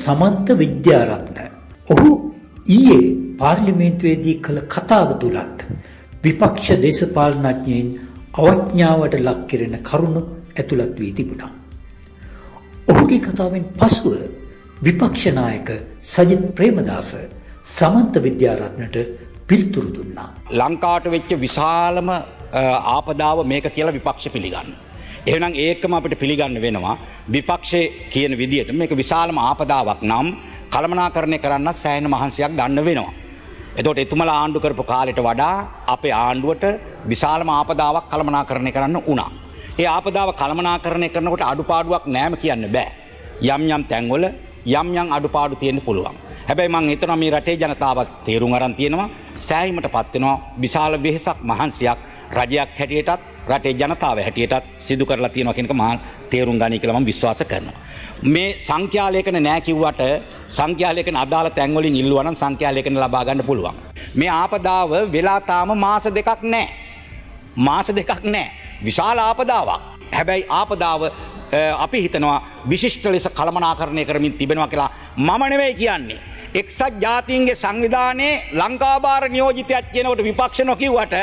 සමන්ත විද්‍යාරත්න. ඔහු ඊයේ පාර්ලිමේන්තුවේදී කළ කතාව තුලත් විපක්ෂ දේශපාලනඥයින් අවඥාවට ලක් කෙරෙන කරුණු ඇතුළත් වී තිබුණා. ඔහුගේ කතාවෙන් පසුව විපක්ෂ නායක සජිත් ප්‍රේමදාස සමන්ත විද්‍යාරත්නට පිළිතුරු දුන්නා. ලංකාවට වෙච්ච විශාලම ආපදාව මේක කියලා විපක්ෂ පිළිගන්න. එහෙනම් ඒකම අපිට පිළිගන්න වෙනවා විපක්ෂයේ කියන විදිහට මේක විශාලම ආපදාවක් නම් කළමනාකරණය කරන්න සෑහෙන මහන්සියක් ගන්න වෙනවා. එතකොට එතුමලා ආණ්ඩු කරපු කාලෙට වඩා අපේ ආණ්ඩුවට විශාලම ආපදාවක් කළමනාකරණය කරන්න වුණා. ඒ ආපදාව කළමනාකරණය කරනකොට අඩුපාඩුවක් නැම කියන්න බෑ. යම් යම් තැන්වල යම් යම් අඩුපාඩු තියෙන්න පුළුවන්. හැබැයි මම හිතනවා මේ රටේ ජනතාව තේරුම් අරන් තියෙනවා සෑහීමටපත් වෙනවා විශාල වෙහෙසක් මහන්සියක් රජයක් හැටියටත් රටේ ජනතාව හැටියටත් සිදු කරලා තියෙනවා කියන එක මම තේරුම් ගනී කියලා මම විශ්වාස කරනවා. මේ සංඛ්‍යාලේඛන නෑ කිව්වට සංඛ්‍යාලේඛන අදාළ තැන් වලින් ඉල්ලුවා නම් සංඛ්‍යාලේඛන ලබා ගන්න පුළුවන්. මේ ආපදාව වෙලා තාම මාස දෙකක් නෑ. මාස දෙකක් නෑ. විශාල ආපදාවක්. හැබැයි ආපදාව අපි හිතනවා විශිෂ්ට ලෙස කළමනාකරණය කරමින් තිබෙනවා කියලා මම නෙවෙයි කියන්නේ. එක්සත් ජාතීන්ගේ සංවිධානයේ ලංකාභාර නියෝජිතයක් කියනකොට විපක්ෂ නොකියුවට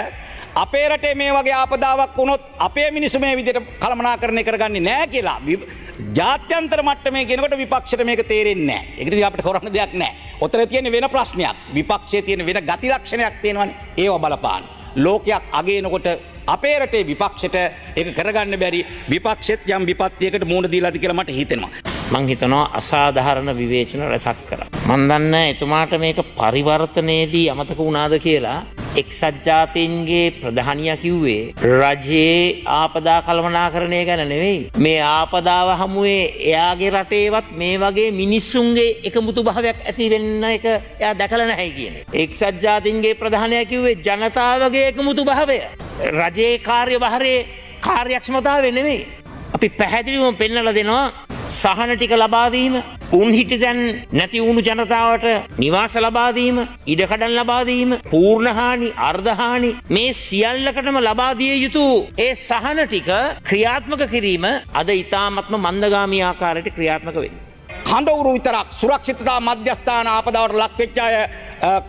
අපේ රටේ මේ වගේ ආපදාවක් වුණොත් අපේ මිනිස්සු මේ විදිහට කළමනාකරණය කරගන්නේ නැහැ කියලා ජාත්‍යන්තර මට්ටමේ කියනකොට විපක්ෂයට මේක තේරෙන්නේ නැහැ. ඒක ඉතින් අපිට කරන්න දෙයක් නැහැ. ඔතන තියෙන වෙන ප්‍රශ්නයක්. විපක්ෂයේ තියෙන වෙන ගති ලක්ෂණයක් තියෙනවානේ. ඒව බලපාන. ලෝකයක් අගේනකොට අපේ රටේ විපක්ෂයට ඒක කරගන්න බැරි විපක්ෂෙත් යම් විපත්තියකට මුහුණ දීලාද කියලා මට හිතෙනවා. මං හිතනවා අසාධාරණ විවේචන රැසක් කරා. මන් දන්නේ එතුමාට මේක පරිවර්තනයේදී අමතක වුණාද කියලා. එක්සත් ජාතීන්ගේ ප්‍රධානියා කිව්වේ රජයේ ආපදා කළමනාකරණය ගැන නෙවෙයි. මේ ආපදාව හමුවේ එයාගේ රටේවත් මේ වගේ මිනිස්සුන්ගේ එකමුතු භාවයක් ඇති වෙන්න එක එයා දැකලා නැහැ කියන්නේ. එක්සත් ජාතීන්ගේ ප්‍රධානියා කිව්වේ ජනතාවගේ එකමුතු භාවය. රජයේ කාර්යභාරයේ කාර්යක්ෂමතාවය නෙවෙයි. අපි පැහැදිලිවම පෙන්වලා දෙනවා සහන ටික ලබා දීම, උන් හිටි දැන් නැති වුණු ජනතාවට නිවාස ලබා දීම, ඉඩකඩම් ලබා දීම, පූර්ණ හානි, අර්ධ හානි මේ සියල්ලකටම ලබා දිය යුතු ඒ සහන ටික ක්‍රියාත්මක කිරීම අද ඊ타ත්ම මන්දගාමී ආකාරයට ක්‍රියාත්මක වෙන්නේ. කඳවුරු විතරක් සුරක්ෂිතතා මධ්‍යස්ථාන ආපදාවට ලක් වෙච්ච අය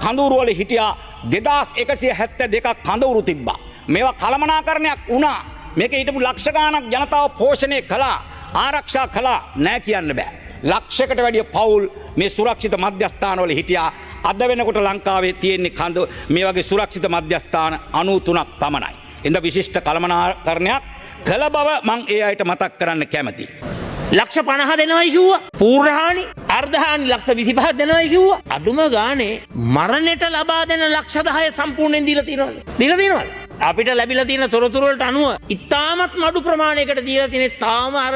කඳවුරු වල හිටියා 2172ක් කඳවුරු තිබ්බා. මේවා කළමනාකරණයක් වුණා. මේක හිටපු ලක්ෂ ගාණක් ජනතාව පෝෂණය කළා, ආරක්ෂා කළා නෑ කියන්න බෑ. ලක්ෂයකට වැඩිය පවුල් මේ සුරක්ෂිත මධ්‍යස්ථානවල හිටියා. අද වෙනකොට ලංකාවේ තියෙන්නේ මේ වගේ සුරක්ෂිත මධ්‍යස්ථාන 93ක් පමණයි. එඳ විශිෂ්ට කළමනාකරණයක් කළ බව මම ඒ අයට මතක් කරන්න කැමතියි. ලක්ෂ 50 දෙනවයි කිව්වා. පූර්ණ හානි, අර්ධ හානි ලක්ෂ 25ක් දෙනවයි කිව්වා. අඩුම ගානේ මරණයට ලබා දෙන ලක්ෂ 10 සම්පූර්ණයෙන් දීලා තියෙනවද? දීලා තියෙනවද? අපිට ලැබිලා තියෙන තොරතුරු වලට අනුව ඉතාමත් අඩු ප්‍රමාණයකට දීලා තියෙන්නේ තාම අර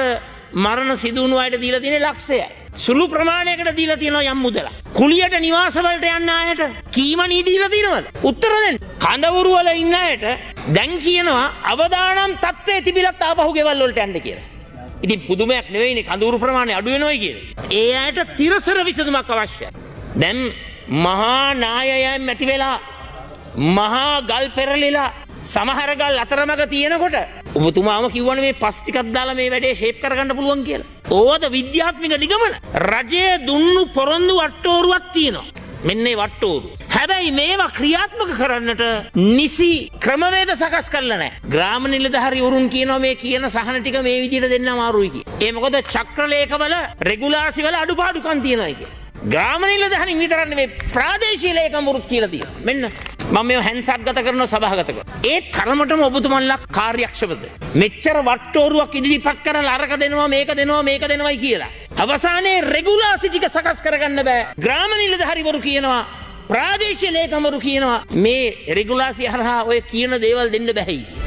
මරණ සිදු වුණු අයට දීලා තියෙන්නේ ලක්ෂයයි. සුළු ප්‍රමාණයකට දීලා තියෙනවා යම් මුදලක්. කුලියට නිවාස වලට යන්න අයට කීමනී දීලා තියෙනවද? උත්තර දෙන්න. කඳවුරු වල ඉන්න අයට දැන් කියනවා අවදානම් තත්ත්වයේ තිබිලත් ආපහු ගෙවල් වලට යන්න කියලා. ඉතින් පුදුමයක් නෙවෙයිනේ කඳවුරු ප්‍රමාණය අඩු වෙනවයි කියන්නේ. ඒ අයට තිරසර විසඳුමක් අවශ්‍යයි. දැන් මහා නායයන් ඇති වෙලා මහා ගල් පෙරලිලා සමහර ගල් අතරමඟ තියෙනකොට ඔබතුමාම කිව්වනේ මේ පස් ටිකක් දාලා මේ වැඩේ ෂේප් කරගන්න පුළුවන් කියලා. ඕවද විද්‍යාත්මක නිගමන? රජයේ දුන්නු පොරොන්දු වට්ටෝරුවක් තියෙනවා. මෙන්න මේ වට්ටෝරු. හැබැයි මේවා ක්‍රියාත්මක කරන්නට නිසි ක්‍රමවේද සකස් කරලා නැහැ. ග්‍රාම නිලධාරිවරුන් කියනවා මේ කියන සහන ටික මේ විදිහට දෙන්න අමාරුයි කියලා. ඒ මොකද චක්‍රලේඛවල රෙගුලාසි වල අඩුපාඩුකම් තියෙනවා කියලා. ග්‍රාම නිලධාරීන් විතරක් නෙමෙයි ප්‍රාදේශීය ලේකම්වරුත් කියලා තියෙනවා. මෙන්න මම මේ හැන්සට් ගත කරනවා සභාගත කරනවා. ඒ තරමටම ඔබතුමන්ලා කාර්යක්ෂමද? මෙච්චර වට්ටෝරුවක් ඉදිරිපත් කරලා අරක දෙනවා මේක දෙනවයි කියලා. අවසානයේ රෙගුලාසි ටික සකස් කරගන්න බෑ. ග්‍රාම නිලධාරීවරු කියනවා ප්‍රාදේශීය ලේකම්වරු කියනවා මේ රෙගුලාසි හරහා ඔය කියන දේවල් දෙන්න බෑයි.